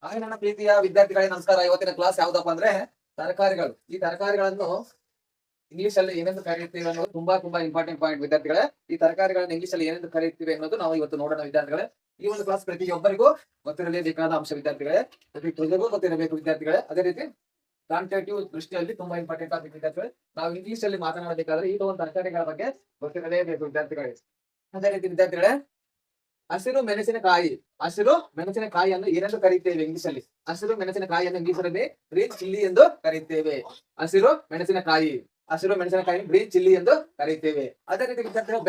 ಹಾಗೆ ನನ್ನ ಪ್ರೀತಿಯ ವಿದ್ಯಾರ್ಥಿಗಳೇ ನಮಸ್ಕಾರ. ಇವತ್ತಿನ ಕ್ಲಾಸ್ ಯಾವ್ದಪ್ಪ ಅಂದ್ರೆ ತರಕಾರಿಗಳು. ಈ ತರಕಾರಿಗಳನ್ನು ಇಂಗ್ಲಿಷ್ ಅಲ್ಲಿ ಏನೆಂದು ಕರೆಯುತ್ತೇವೆ ಅನ್ನೋದು ತುಂಬಾ ಇಂಪಾರ್ಟೆಂಟ್ ಪಾಯಿಂಟ್ ವಿದ್ಯಾರ್ಥಿಗಳೇ. ಈ ತರಕಾರಿಗಳನ್ನು ಇಂಗ್ಲಿಷ್ ಅಲ್ಲಿ ಏನೆಂದು ಕರೆಯುತ್ತೇವೆ ಅನ್ನೋದು ನಾವು ಇವತ್ತು ನೋಡೋಣ ವಿದ್ಯಾರ್ಥಿಗಳೇ. ಈ ಒಂದು ಕ್ಲಾಸ್ ಪ್ರತಿಯೊಬ್ಬರಿಗೂ ಗೊತ್ತಿರಲೇಬೇಕಾದ ಅಂಶ ವಿದ್ಯಾರ್ಥಿಗಳೇ, ಪ್ರತಿಯೊಬ್ಬರಿಗೂ ಗೊತ್ತಿರಬೇಕು ವಿದ್ಯಾರ್ಥಿಗಳೇ. ಅದೇ ರೀತಿ ಕ್ವಾಂಟಿಟೇಟಿವ್ ದೃಷ್ಟಿಯಲ್ಲಿ ತುಂಬಾ ಇಂಪಾರ್ಟೆಂಟ್ ಆಗಿದೆ ವಿದ್ಯಾರ್ಥಿಗಳೇ. ನಾವು ಇಂಗ್ಲಿಷ್ ಅಲ್ಲಿ ಮಾತನಾಡಬೇಕಾದ್ರೆ ಈ ಒಂದು ತರಕಾರಿಗಳ ಬಗ್ಗೆ ಗೊತ್ತಿರಲೇಬೇಕು ವಿದ್ಯಾರ್ಥಿಗಳೇ. ಅದೇ ರೀತಿ ವಿದ್ಯಾರ್ಥಿಗಳೇ, ಹಸಿರು ಮೆಣಸಿನಕಾಯಿ. ಹಸಿರು ಮೆಣಸಿನಕಾಯಿಯನ್ನು ಏನೆಂದು ಕರೆಯುತ್ತೇವೆ ಇಂಗ್ಲಿಷ್ ಅಲ್ಲಿ? ಹಸಿರು ಮೆಣಸಿನಕಾಯಿಯನ್ನು ಇಂಗ್ಲಿಷ್ ಅಲ್ಲಿ ಗ್ರೀನ್ ಚಿಲ್ಲಿ ಎಂದು ಕರೆಯುತ್ತೇವೆ. ಹಸಿರು ಮೆಣಸಿನಕಾಯಿ ಗ್ರೀನ್ ಚಿಲ್ಲಿ ಎಂದು ಕರೆಯುತ್ತೇವೆ. ಅದೇ ರೀತಿ ವಿದ್ಯಾರ್ಥಿಗಳು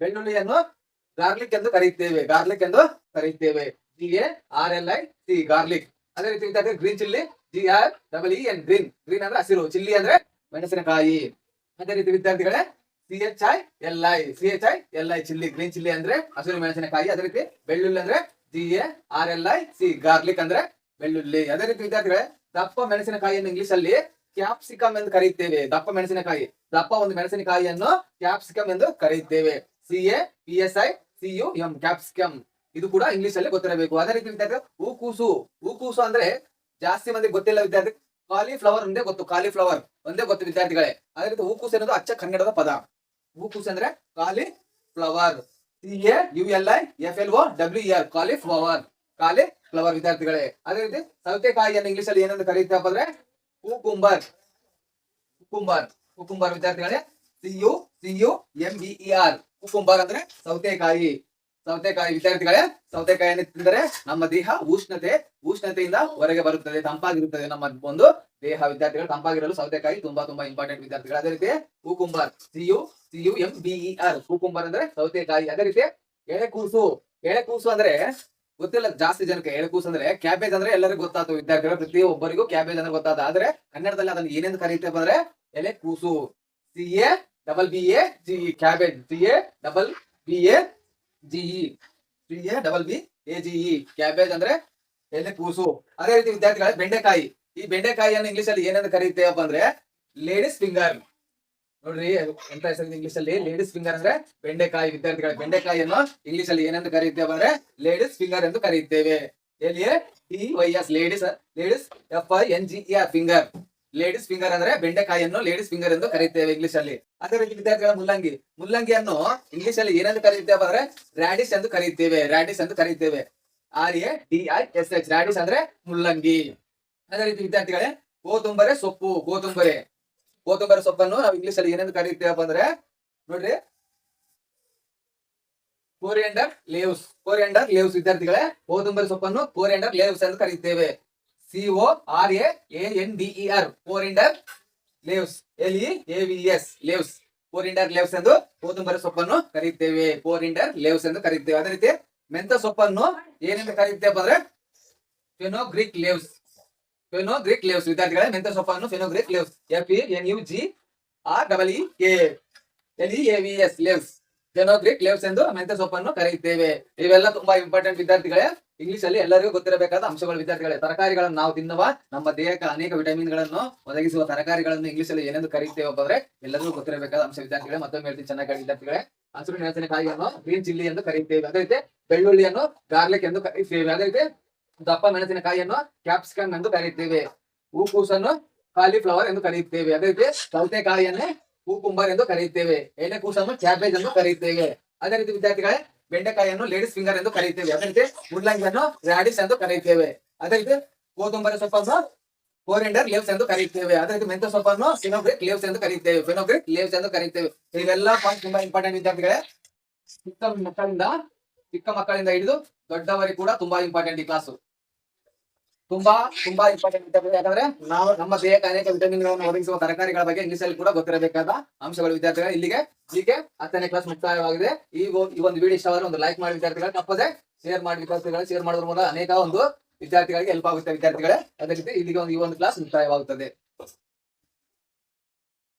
ಬೆಳ್ಳುಳ್ಳಿಯನ್ನು ಗಾರ್ಲಿಕ್ ಎಂದು ಕರೆಯುತ್ತೇವೆ. GARLIC garlic. ಅದೇ ರೀತಿ ವಿದ್ಯಾರ್ಥಿಗಳು ಗ್ರೀನ್ ಚಿಲ್ಲಿ GREEN ಗ್ರೀನ್ ಅಂದ್ರೆ ಹಸಿರು, ಚಿಲ್ಲಿ ಅಂದ್ರೆ ಮೆಣಸಿನಕಾಯಿ. ಅದೇ ರೀತಿ ವಿದ್ಯಾರ್ಥಿಗಳೇ CHILI ಚಿಲ್ಲಿ, ಗ್ರೀನ್ ಚಿಲ್ಲಿ ಅಂದ್ರೆ ಹಸಿರು ಮೆಣಸಿನಕಾಯಿ. ಅದೇ ರೀತಿ ಬೆಳ್ಳುಳ್ಳಿ ಅಂದ್ರೆ GARLIC ಗಾರ್ಲಿಕ್ ಅಂದ್ರೆ ಬೆಳ್ಳುಳ್ಳಿ. ಅದೇ ರೀತಿ ವಿದ್ಯಾರ್ಥಿಗಳೇ, ದಪ್ಪ ಮೆಣಸಿನಕಾಯಿಯನ್ನು ಇಂಗ್ಲಿಷ್ ಅಲ್ಲಿ ಕ್ಯಾಪ್ಸಿಕಮ್ ಎಂದು ಕರೆಯುತ್ತೇವೆ. ದಪ್ಪ ಒಂದು ಮೆಣಸಿನಕಾಯಿಯನ್ನು ಕ್ಯಾಪ್ಸಿಕಮ್ ಎಂದು ಕರೆಯುತ್ತೇವೆ. CAPSICUM capsicum. ಇದು ಕೂಡ ಇಂಗ್ಲಿಷ್ ಅಲ್ಲಿ ಗೊತ್ತಿರಬೇಕು. ಅದೇ ರೀತಿ ವಿದ್ಯಾರ್ಥಿಗಳು ಹೂಕೋಸು ಅಂದ್ರೆ ಜಾಸ್ತಿ ಮಂದಿ ಗೊತ್ತಿಲ್ಲ ವಿದ್ಯಾರ್ಥಿ. ಕಾಲಿಫ್ಲವರ್ ಒಂದೇ ಗೊತ್ತು ವಿದ್ಯಾರ್ಥಿಗಳೇ. ಅದೇ ರೀತಿ ಹೂಕೋಸು ಅನ್ನೋದು ಅಚ್ಚ ಕನ್ನಡದ ಪದ. ಹೂಕೋಸು ಅಂದ್ರೆ ಕಾಲಿಫ್ಲವರ್, CAULIFLOWER ಕಾಲಿಫ್ಲವರ್ ವಿದ್ಯಾರ್ಥಿಗಳೇ. ಅದೇ ರೀತಿ ಸೌತೆಕಾಯಿಯನ್ನು ಇಂಗ್ಲಿಷ್ ಅಲ್ಲಿ ಏನೆಂದು ಕರೆಯುತ್ತೇವೆ ಅಂದ್ರೆ ಕುಕುಂಬರ್ ವಿದ್ಯಾರ್ಥಿಗಳೇ. CUCUMBER ಕುಕುಂಬರ್ ಅಂದ್ರೆ ಸೌತೆಕಾಯಿ ವಿದ್ಯಾರ್ಥಿಗಳೇ. ಸೌತೆಕಾಯಿಯನ್ನು ತಿಂದರೆ ನಮ್ಮ ದೇಹ ಉಷ್ಣತೆಯಿಂದ ಹೊರಗೆ ಬರುತ್ತದೆ, ತಂಪಾಗಿರುತ್ತದೆ. ನಮ್ಮ ಒಂದು ದೇಹ ವಿದ್ಯಾರ್ಥಿಗಳು ತಂಪಾಗಿರಲು ಸೌತೆಕಾಯಿ ತುಂಬಾ ಇಂಪಾರ್ಟೆಂಟ್ ವಿದ್ಯಾರ್ಥಿಗಳು. ಅದೇ ರೀತಿ ಕುಕುಂಬರ್ CUCUMBER ಕುಕುಂಬರ್ ಅಂದ್ರೆ ಸೌತೆಕಾಯಿ. ಅದೇ ರೀತಿ ಎಳೆಕೂಸು ಅಂದ್ರೆ ಗೊತ್ತಿಲ್ಲ ಜಾಸ್ತಿ ಜನಕ್ಕೆ. ಎಳೆಕೂಸು ಅಂದ್ರೆ ಕ್ಯಾಬೇಜ್ ಅಂದ್ರೆ ಎಲ್ಲರಿಗೂ ಗೊತ್ತಾಗ್ತದೆ ವಿದ್ಯಾರ್ಥಿಗಳು, ಪ್ರತಿಯೊಬ್ಬರಿಗೂ ಕ್ಯಾಬೇಜ್ ಅಂದ್ರೆ ಗೊತ್ತಾದ. ಆದ್ರೆ ಕನ್ನಡದಲ್ಲಿ ಅದನ್ನು ಏನೆಂದು ಕರೀತೇವೆ ಅಂದ್ರೆ ಎಲೆಕೂಸು. CABBAGE ಕ್ಯಾಬೇಜ್, CABBAGE ಕ್ಯಾಬೇಜ್ ಅಂದ್ರೆ ಎಲೆಕೂಸು. ಅದೇ ರೀತಿ ವಿದ್ಯಾರ್ಥಿಗಳೇ, ಬೆಂಡೆಕಾಯಿ. ಈ ಬೆಂಡೆಕಾಯಿಯನ್ನು ಇಂಗ್ಲಿಷ್ ಅಲ್ಲಿ ಏನೆಂದು ಕರೀತೇವಪ್ಪ ಅಂದ್ರೆ ಲೇಡೀಸ್ ಫಿಂಗರ್. ನೋಡ್ರಿ ಎಂತ ಹೆಸರು ಇಂಗ್ಲಿಷ್ ಅಲ್ಲಿ, ಲೇಡೀಸ್ ಫಿಂಗರ್ ಅಂದ್ರೆ ಬೆಂಡೆಕಾಯಿ ವಿದ್ಯಾರ್ಥಿಗಳ. ಬೆಂಡೆಕಾಯಿಯನ್ನು ಇಂಗ್ಲಿಷ್ ಅಲ್ಲಿ ಏನೆಂದು ಕರೆಯುತ್ತೇವೆ ಅಂದ್ರೆ ಲೇಡೀಸ್ ಫಿಂಗರ್ ಎಂದು ಕರೆಯುತ್ತೇವೆ. LADYS ladies FINGER finger. Ladies finger ಅಂದ್ರೆ ಬೆಂಡೆಕಾಯಿಯನ್ನು ಲೇಡೀಸ್ ಫಿಂಗರ್ ಎಂದು ಕರೆಯುತ್ತೇವೆ ಇಂಗ್ಲಿಷ್ ಅಲ್ಲಿ. ಅದೇ ರೀತಿ ವಿದ್ಯಾರ್ಥಿಗಳ ಮುಲ್ಲಂಗಿಯನ್ನು ಇಂಗ್ಲಿಷ್ ಅಲ್ಲಿ ಏನೆಂದು ಕರೆಯುತ್ತೇವೆ ಅಂದ್ರೆ ರ್ಯಾಡಿಶ್ ಎಂದು ಕರೆಯುತ್ತೇವೆ. RADISH ರ್ಯಾಡಿಶ್ ಅಂದ್ರೆ ಮುಲ್ಲಂಗಿ. ಅದೇ ರೀತಿ ವಿದ್ಯಾರ್ಥಿಗಳೇ, ಕೋತುಂಬರಿ ಸೊಪ್ಪನ್ನು ನಾವು ಇಂಗ್ಲಿಷ್ ಅಲ್ಲಿ ಏನೆಂದು ಕರೆಯುತ್ತೇವೆ ಅಂದ್ರೆ ನೋಡ್ರಿ ಕೊರಿಯಂಡರ್ ಲೀವ್ಸ್ ವಿದ್ಯಾರ್ಥಿಗಳೇ. ಕೋತುಂಬರಿ ಸೊಪ್ಪನ್ನು ಕೊರಿಯಂಡರ್ ಲೀವ್ಸ್ ಎಂದು ಕರೆಯುತ್ತೇವೆ. CORANDER coriander leaves, LEAVES leaves. Coriander leaves ಎಂದು ಕೋತುಂಬರಿ ಸೊಪ್ಪನ್ನು ಕರೆಯುತ್ತೇವೆ. ಅದೇ ರೀತಿ ಮೆಂತ್ಯ ಸೊಪ್ಪನ್ನು ಏನೆಂದು ಕರೆಯುತ್ತೇವೆ ಅಂದ್ರೆ ಫೆನೋಗ್ರೀಕ್ ಲೀವ್ಸ್ ವಿದ್ಯಾರ್ಥಿಗಳೇ. ಮೆಂತ್ಯ ಸೊಪ್ಪನ್ನು ಫೆನೋಗ್ರೀಕ್ ಲೀವ್ಸ್, FENUGREEK LEAVES ಫೆನೋಗ್ರೀಕ್ ಲೀವ್ಸ್ ಎಂದು ಮೆಂತ್ಯ ಸೊಪ್ಪನ್ನು ಕರೆಯುತ್ತೇವೆ. ಇವೆಲ್ಲ ತುಂಬಾ ಇಂಪಾರ್ಟೆಂಟ್ ವಿದ್ಯಾರ್ಥಿಗಳೇ. ಇಂಗ್ಲಿಷ್ ಅಲ್ಲಿ ಎಲ್ಲರಿಗೂ ಗೊತ್ತಿರಬೇಕಾದ ಅಂಶಗಳು ವಿದ್ಯಾರ್ಥಿಗಳೇ. ತರಕಾರಿಗಳನ್ನು ನಾವು ತಿನ್ನುವ, ನಮ್ಮ ದೇಹಕ್ಕೆ ಅನೇಕ ವಿಟಮಿನ್ ಗಳನ್ನು ಒದಗಿಸುವ ತರಕಾರಿಗಳನ್ನು ಇಂಗ್ಲಿಷ್ ಅಲ್ಲಿ ಏನೆಂದು ಕರೆಯುತ್ತೇವೆ ಅಂದ್ರೆ ಎಲ್ಲರಿಗೂ ಗೊತ್ತಿರಬೇಕಾದ ಅಂಶ ವಿದ್ಯಾರ್ಥಿಗಳೇ. ಮತ್ತೊಮ್ಮೆ ಹೇಳ್ತೀನಿ ಚೆನ್ನಾಗಿ ವಿದ್ಯಾರ್ಥಿಗಳೇ. ಹಸಿರು ಮೆಣಸಿನಕಾಯಿಯನ್ನು ಗ್ರೀನ್ ಚಿಲ್ಲಿ ಎಂದು ಕರೆಯುತ್ತೇವೆ. ಅದೇ ರೀತಿ ಬೆಳ್ಳುಳ್ಳಿಯನ್ನು ಗಾರ್ಲಿಕ್ ಎಂದು ಕರೆಯುತ್ತೇವೆ. ಅದೇ ರೀತಿ ದಪ್ಪ ಮೆಣಸಿನಕಾಯಿಯನ್ನು ಕ್ಯಾಪ್ಸಿಕಮ್ ಎಂದು ಕರೆಯುತ್ತೇವೆ. ಹೂಕೋಸನ್ನು ಕಾಲಿಫ್ಲವರ್ ಎಂದು ಕರೆಯುತ್ತೇವೆ. ಅದೇ ರೀತಿ ಸೌತೆಕಾಯಿಯನ್ನು ಕುಕುಂಬರ್ ಎಂದು ಕರೆಯುತ್ತೇವೆ. ಎಲೆಕೋಸನ್ನು ಕ್ಯಾಬೇಜ್ ಎಂದು ಕರೆಯುತ್ತೇವೆ. ಅದೇ ರೀತಿ ವಿದ್ಯಾರ್ಥಿಗಳೇ, ಬೆಂಡೆಕಾಯಿಯನ್ನು ಲೇಡೀಸ್ ಫಿಂಗರ್ ಎಂದು ಕರೆಯುತ್ತೇವೆ. ಅದೇ ರೀತಿ ಮುಲ್ಲಂಗಿಯನ್ನು ರ್ಯಾಡಿಶ್ ಎಂದು ಕರೆಯುತ್ತೇವೆ. ಅದೇ ರೀತಿ ಕೋತುಂಬರಿ ಸೊಪ್ಪನ್ನು ಕೊರಿಯಂಡರ್ ಲೀವ್ಸ್ ಎಂದು ಕರೆಯುತ್ತೇವೆ. ಅದೇ ರೀತಿ ಮೆಂತ್ಯ ಸೊಪ್ಪನ್ನು ಫೆನೋಗ್ರೀಕ್ ಲೀವ್ಸ್ ಎಂದು ಕರೆಯುತ್ತೇವೆ. ಇವೆಲ್ಲ ಪಾಯಿಂಟ್ ತುಂಬಾ ಇಂಪಾರ್ಟೆಂಟ್ ವಿದ್ಯಾರ್ಥಿಗಳೇ. ಚಿಕ್ಕ ಮಕ್ಕಳಿಂದ ಹಿಡಿದು ದೊಡ್ಡವರಿಗೆ ಕೂಡ ತುಂಬಾ ಇಂಪಾರ್ಟೆಂಟ್ ಈ ಕ್ಲಾಸು. ತುಂಬಾ ಇಂಪಾರ್ಟೆಂಟ್ ವಿದ್ಯಾರ್ಥಿಗಳು. ಯಾಕಂದ್ರೆ ನಾವು ನಮ್ಮ ದೇಹಕ್ಕೆ ಅನೇಕ ವಿಟಮಿನ್ ಗಳನ್ನು ಒದಗಿಸುವ ತರಕಾರಿಗಳ ಬಗ್ಗೆ ಇಂಗ್ಲಿಷ್ ಅಲ್ಲಿ ಕೂಡ ಗೊತ್ತಿರಬೇಕಾದ ಅಂಶಗಳು ವಿದ್ಯಾರ್ಥಿಗಳು. ಇಲ್ಲಿಗೆ 10ನೇ ಕ್ಲಾಸ್ ಮುಕ್ತಾಯವಾಗಿದೆ. ಈ ಒಂದು ವಿಡಿಯೋ ಇಷ್ಟವಾದರೆ ಒಂದು ಲೈಕ್ ಮಾಡಿ ವಿದ್ಯಾರ್ಥಿಗಳು, ತಪ್ಪದೆ ಶೇರ್ ಮಾಡಿ ವಿದ್ಯಾರ್ಥಿಗಳು. ಶೇರ್ ಮಾಡೋದ್ರ ಮೂಲಕ ಅನೇಕ ಒಂದು ವಿದ್ಯಾರ್ಥಿಗಳಿಗೆ ಹೆಲ್ಪ್ ಆಗುತ್ತೆ ವಿದ್ಯಾರ್ಥಿಗಳೇ. ಅದೇ ರೀತಿ ಇಲ್ಲಿಗೆ ಈ ಒಂದು ಕ್ಲಾಸ್ ಮುಕ್ತಾಯವಾಗುತ್ತದೆ.